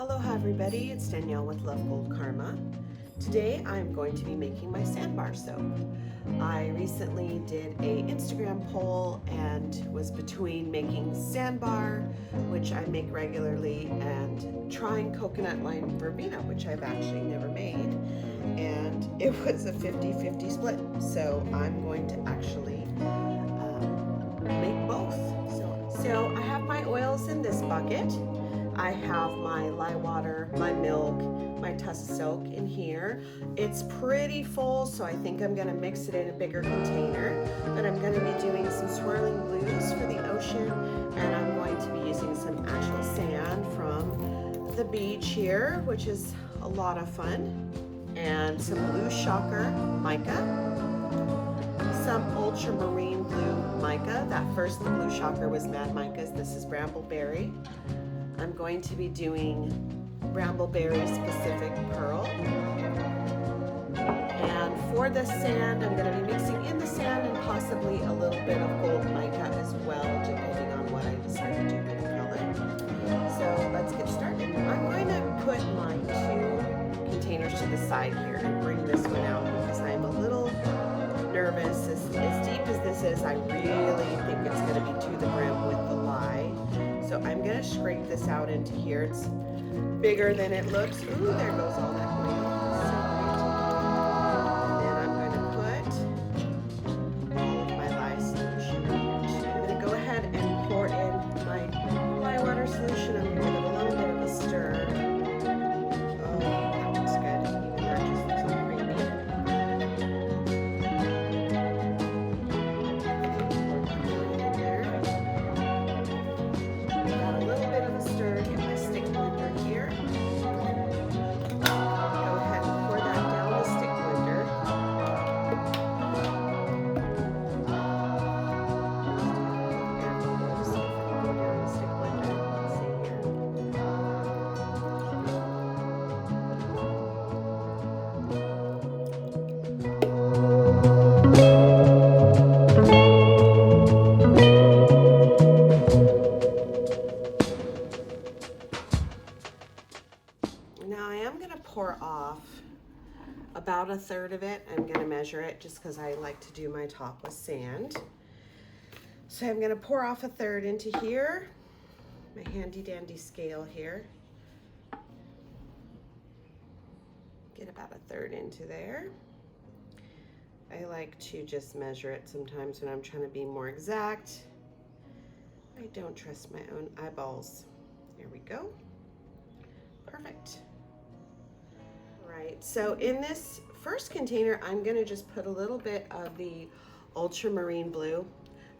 Aloha everybody, it's Danielle with LoveGoldKarma. Today I'm going to be making my Sandbar soap. I recently did a Instagram poll and was between making Sandbar, which I make regularly, and trying coconut lime verbena, which I've actually never made. And it was a 50-50 split, so I'm going to actually make both. So I have my oils in this bucket. I have my lye water, my milk, my tusk soak in here. It's pretty full, so I think I'm gonna mix it in a bigger container, but I'm gonna be doing some swirling blues for the ocean, and I'm going to be using some actual sand from the beach here, which is a lot of fun, and some blue shocker mica, some ultramarine blue mica. That first blue shocker was mad micas. This is brambleberry. I'm going to be doing brambleberry specific pearl. And for the sand, I'm going to be mixing in the sand and possibly a little bit of gold mica as well, depending on what I decide to do with the color. So let's get started. I'm going to put my two containers to the side here and bring this one out because I'm a little nervous. As deep as this is, I really think it's going to be to the brim with the lye. So I'm going to scrape this out into here. It's bigger than it looks. Ooh, there goes all that oil. And then I'm going to put all of my lye solution in here. I'm going to go ahead and pour in my lye water solution. I'm going to give it a little bit of a stir. Oh, that looks good. Even that just looks so creamy. Now I am going to pour off about a third of it. I'm going to measure it just because I like to do my top with sand. So I'm going to pour off a third into here, my handy dandy scale here. Get about a third into there. I like to just measure it sometimes when I'm trying to be more exact. I don't trust my own eyeballs. There we go. Perfect. Right, so in this first container, I'm gonna just put a little bit of the ultramarine blue.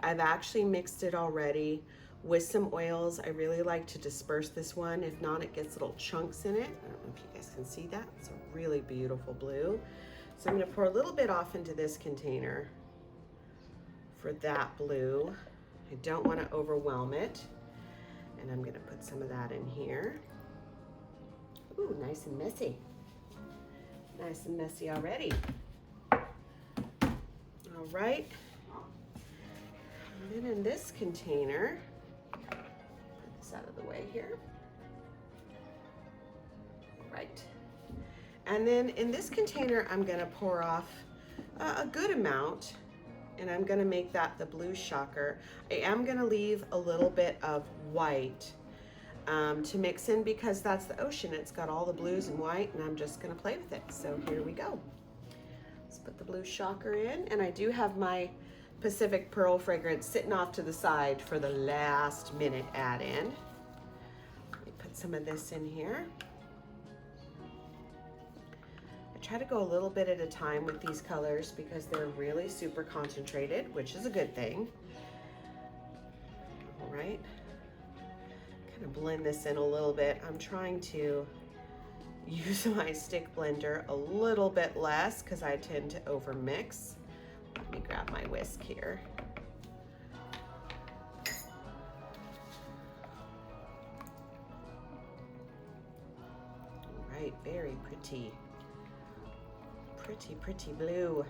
I've actually mixed it already with some oils. I really like to disperse this one. If not, it gets little chunks in it. I don't know if you guys can see that. It's a really beautiful blue. So I'm gonna pour a little bit off into this container for that blue. I don't wanna overwhelm it. And I'm gonna put some of that in here. Ooh, nice and messy. Nice and messy already. All right. And then in this container, put this out of the way here. Right. And then in this container, I'm gonna pour off a good amount, and I'm gonna make that the blue shocker. I am gonna leave a little bit of white to mix in because that's the ocean. It's got all the blues and white, and I'm just gonna play with it. So here we go. Let's put the blue shocker in, and I do have my Pacific Pearl fragrance sitting off to the side for the last minute add in. Let me put some of this in here. I try to go a little bit at a time with these colors because they're really super concentrated, which is a good thing. All right. Kind of blend this in a little bit. I'm trying to use my stick blender a little bit less because I tend to over mix. Let me grab my whisk here. All right, very pretty. Pretty, pretty blue.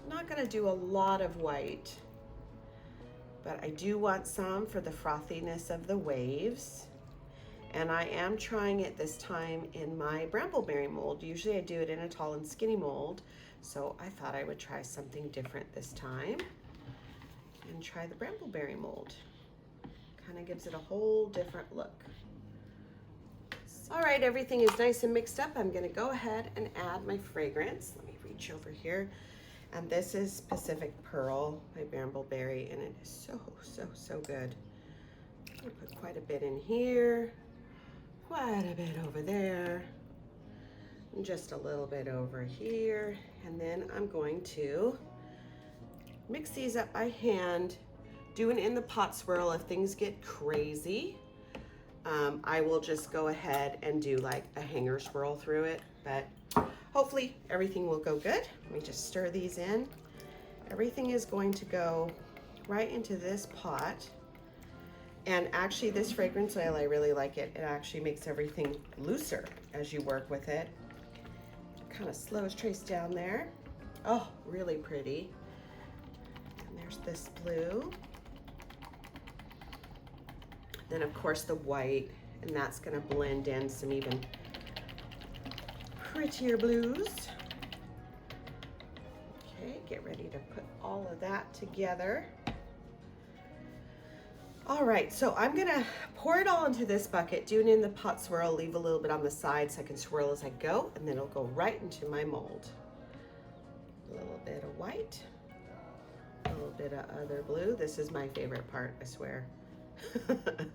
I'm not gonna do a lot of white, but I do want some for the frothiness of the waves. And I am trying it this time in my brambleberry mold. Usually I do it in a tall and skinny mold, so I thought I would try something different this time and try the brambleberry mold. Kind of gives it a whole different look. All right, everything is nice and mixed up. I'm gonna go ahead and add my fragrance. Let me reach over here. And this is Pacific Pearl by Brambleberry, and it is so, so, so good. I'm gonna put quite a bit in here, quite a bit over there, and just a little bit over here. And then I'm going to mix these up by hand, do an in the pot swirl. If things get crazy, I will just go ahead and do like a hanger swirl through it, but hopefully everything will go good. Let me just stir these in. Everything is going to go right into this pot. And actually this fragrance oil, I really like it. It actually makes everything looser as you work with it. Kind of slows trace down there. Oh, really pretty. And there's this blue. Then of course the white, and that's gonna blend in some even prettier blues. Okay, get ready to put all of that together. All right, so I'm gonna pour it all into this bucket, do it in the pot swirl, leave a little bit on the side so I can swirl as I go, and then it'll go right into my mold. A little bit of white, a little bit of other blue. This is my favorite part, I swear.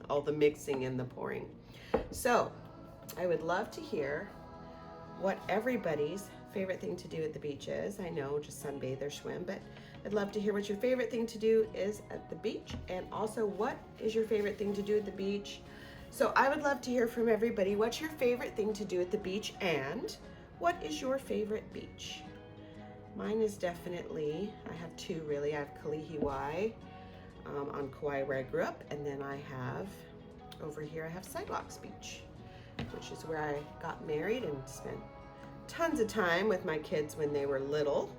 All the mixing and the pouring. So I would love to hear what everybody's favorite thing to do at the beach is. I know just sunbathe or swim, but I'd love to hear what your favorite thing to do is at the beach, and also what is your favorite thing to do at the beach. So I would love to hear from everybody, what's your favorite thing to do at the beach, and what is your favorite beach? Mine is definitely, I have two really. I have Kalihiwai on Kauai where I grew up, and then I have, over here I have Sidelocks Beach, which is where I got married and spent tons of time with my kids when they were little,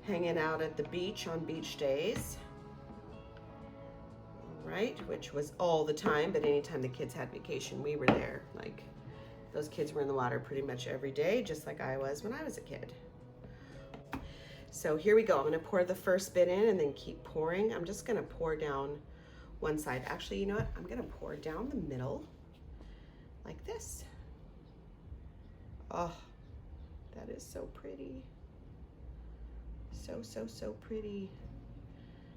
hanging out at the beach on beach days. All right, which was all the time, but anytime the kids had vacation, we were there. Like, those kids were in the water pretty much every day, just like I was when I was a kid. So here we go. I'm gonna pour the first bit in and then keep pouring. I'm just gonna pour down one side. Actually, you know what? I'm gonna pour down the middle like this. Oh, that is so pretty. So, so, so pretty.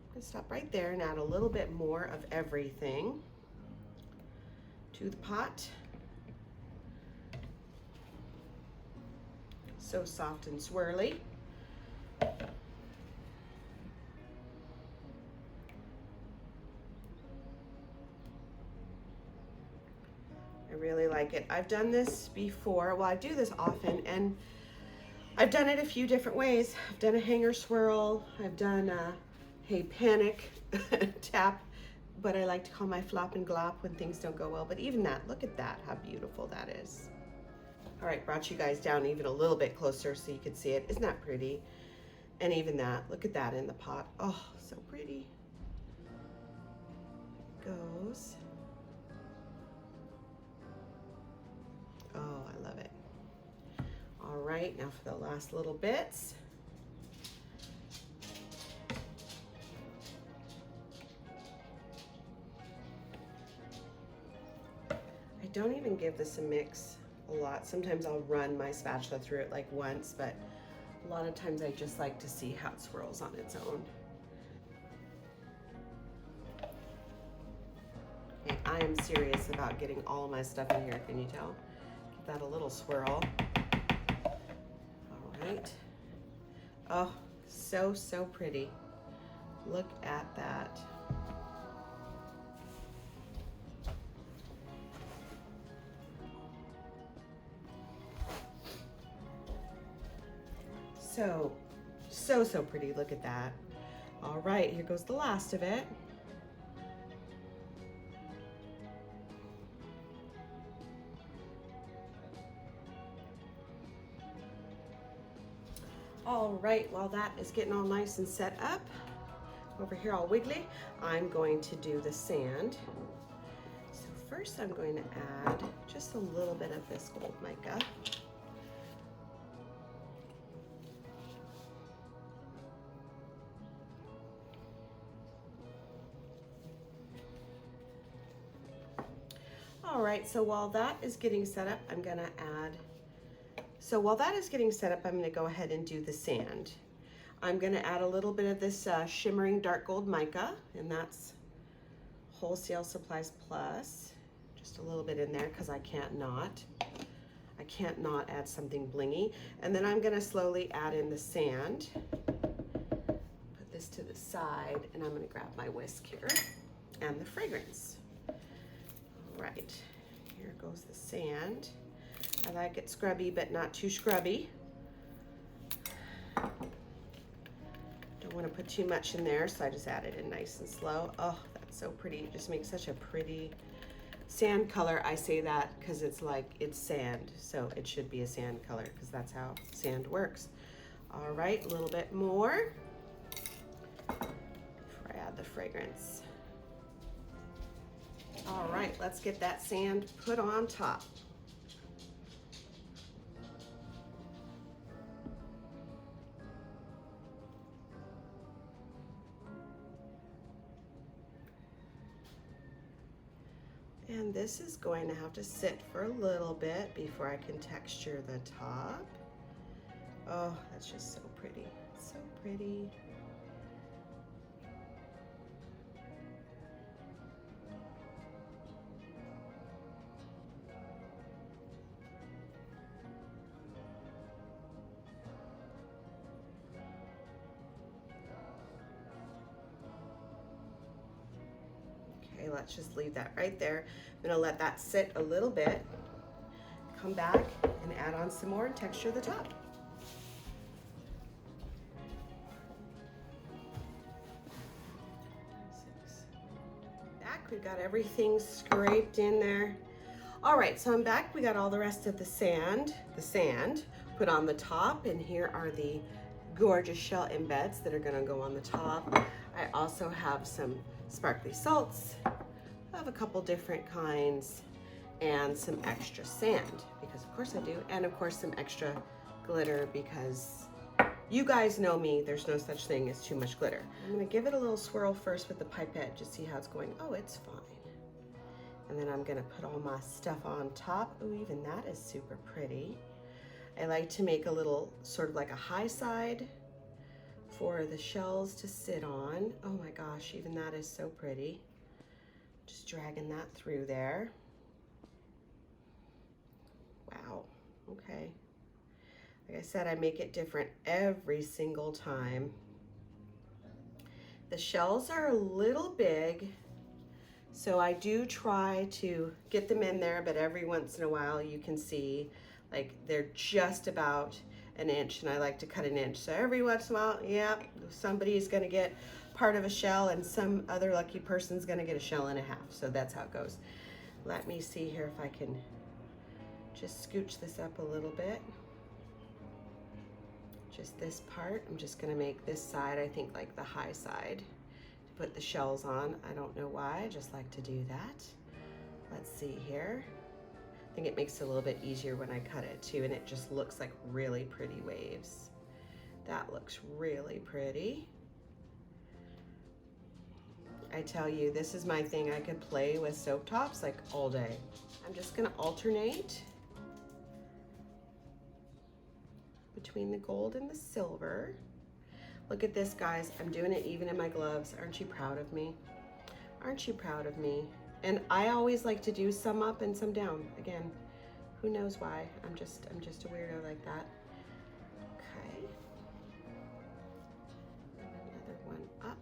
I'm gonna stop right there and add a little bit more of everything to the pot. So soft and swirly. I really like it. I've done this before. Well, I do this often, and I've done it a few different ways. I've done a hanger swirl. I've done a hey panic tap, but I like to call my flop and glop when things don't go well. But even that, look at that, how beautiful that is. All right, brought you guys down even a little bit closer so you could see it. Isn't that pretty? And even that, look at that in the pot. Oh, so pretty. It goes. Oh, I love it. All right, now for the last little bits. I don't even give this a mix a lot. Sometimes I'll run my spatula through it like once, but a lot of times I just like to see how it swirls on its own. Okay, I am serious about getting all of my stuff in here, can you tell? Give that a little swirl. All right. Oh, so, so pretty. Look at that. So pretty. Look at that. All right, here goes the last of it. All right, while that is getting all nice and set up, over here all wiggly, I'm going to do the sand. So first I'm going to add just a little bit of this gold mica. All right, so while that is getting set up, I'm gonna go ahead and do the sand. I'm gonna add a little bit of this shimmering dark gold mica, and that's Wholesale Supplies Plus. Just a little bit in there because I can't not add something blingy. And then I'm gonna slowly add in the sand. Put this to the side, and I'm gonna grab my whisk here and the fragrance. All right, here goes the sand. I like it scrubby, but not too scrubby. Don't want to put too much in there, so I just add it in nice and slow. Oh, that's so pretty. It just makes such a pretty sand color. I say that because it's like, it's sand, so it should be a sand color because that's how sand works. All right, a little bit more before I add the fragrance. All right, let's get that sand put on top. And this is going to have to sit for a little bit before I can texture the top. Oh, that's just so pretty, so pretty. Okay, let's just leave that right there. I'm gonna let that sit a little bit, come back and add on some more and texture the top. Back, we've got everything scraped in there. All right, so I'm back. We got all the rest of the sand put on the top, and here are the gorgeous shell embeds that are gonna go on the top. I also have some sparkly salts of a couple different kinds and some extra sand, because of course I do, and of course some extra glitter, because you guys know me, there's no such thing as too much glitter. I'm gonna give it a little swirl first with the pipette, just see how it's going. Oh, it's fine. And then I'm gonna put all my stuff on top. Oh, even that is super pretty. I like to make a little, sort of like a high side for the shells to sit on. Oh my gosh, even that is so pretty. Just dragging that through there. Wow, okay. Like I said, I make it different every single time. The shells are a little big, so I do try to get them in there, but every once in a while you can see like they're just about an inch, and I like to cut an inch. So every once in a while, yeah, somebody's gonna get part of a shell and some other lucky person's gonna get a shell and a half. So that's how it goes. Let me see here if I can just scooch this up a little bit. Just this part, I'm just gonna make this side, I think like the high side, to put the shells on. I don't know why, I just like to do that. Let's see here. I think it makes it a little bit easier when I cut it too, and it just looks like really pretty waves. That looks really pretty. I tell you, this is my thing. I could play with soap tops like all day. I'm just gonna alternate between the gold and the silver. Look at this, guys. I'm doing it even in my gloves. Aren't you proud of me? Aren't you proud of me? And I always like to do some up and some down. Again, who knows why? I'm just a weirdo like that. Okay. Another one up.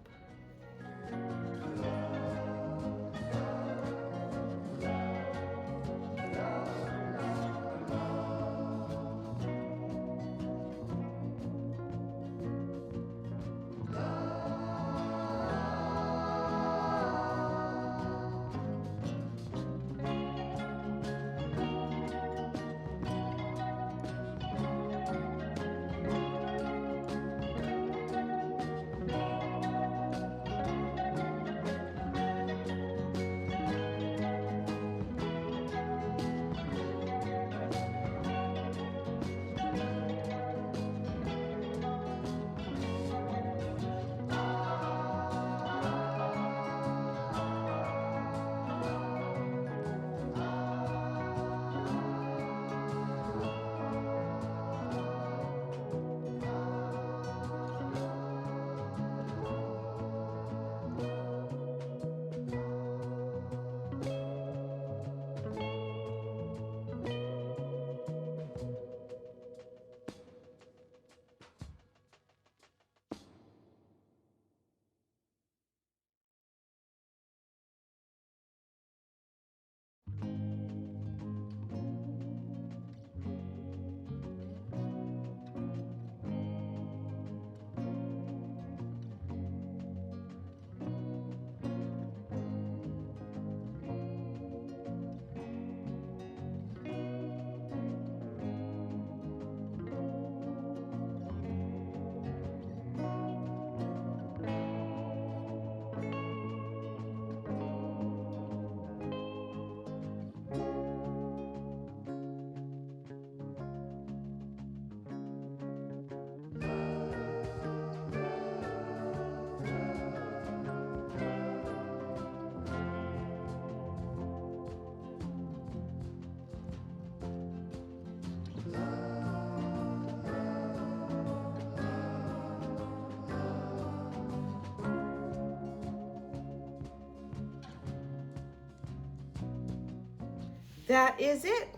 that is it.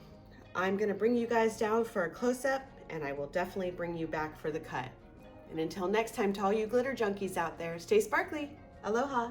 I'm gonna bring you guys down for a close-up, and I will definitely bring you back for the cut. And until next time, to all you glitter junkies out there, stay sparkly. Aloha.